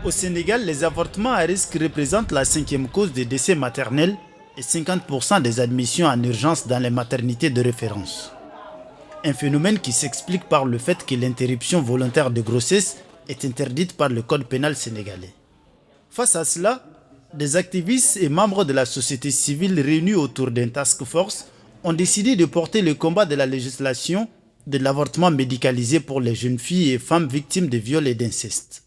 Au Sénégal, les avortements à risque représentent la 5e cause de décès maternels et 50% des admissions en urgence dans les maternités de référence. Un phénomène qui s'explique par le fait que l'interruption volontaire de grossesse est interdite par le code pénal sénégalais. Face à cela, des activistes et membres de la société civile réunis autour d'un task force ont décidé de porter le combat de la législation de l'avortement médicalisé pour les jeunes filles et femmes victimes de viols et d'inceste.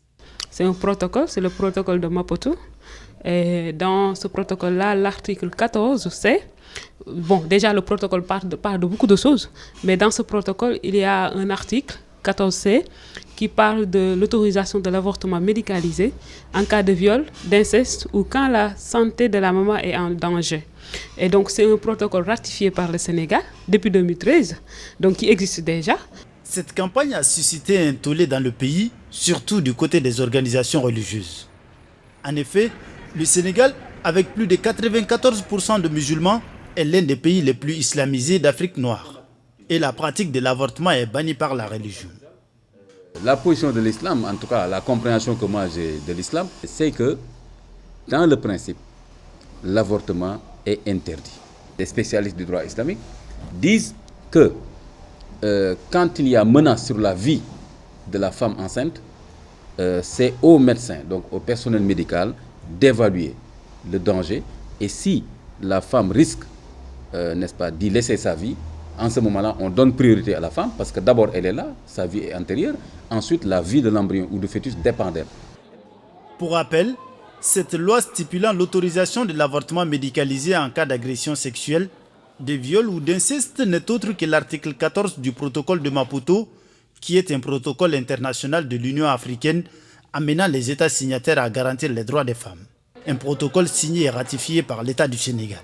C'est un protocole, c'est le protocole de Maputo. Et dans ce protocole-là, l'article 14C, déjà le protocole parle de beaucoup de choses, mais dans ce protocole, il y a un article 14C qui parle de l'autorisation de l'avortement médicalisé en cas de viol, d'inceste ou quand la santé de la maman est en danger. Et donc c'est un protocole ratifié par le Sénégal depuis 2013, donc qui existe déjà. Cette campagne a suscité un tollé dans le pays, surtout du côté des organisations religieuses. En effet, le Sénégal, avec plus de 94% de musulmans, est l'un des pays les plus islamisés d'Afrique noire. Et la pratique de l'avortement est bannie par la religion. La position de l'islam, en tout cas la compréhension que moi j'ai de l'islam, c'est que dans le principe, l'avortement est interdit. Les spécialistes du droit islamique disent que quand il y a menace sur la vie de la femme enceinte, c'est au médecin, donc au personnel médical, d'évaluer le danger. Et si la femme risque, n'est-ce pas, d'y laisser sa vie, en ce moment-là, on donne priorité à la femme parce que d'abord, elle est là, sa vie est antérieure. Ensuite, la vie de l'embryon ou du fœtus dépend d'elle. Pour rappel, cette loi stipulant l'autorisation de l'avortement médicalisé en cas d'agression sexuelle, de viol ou d'inceste n'est autre que l'article 14 du protocole de Maputo, qui est un protocole international de l'Union africaine amenant les États signataires à garantir les droits des femmes. Un protocole signé et ratifié par l'État du Sénégal.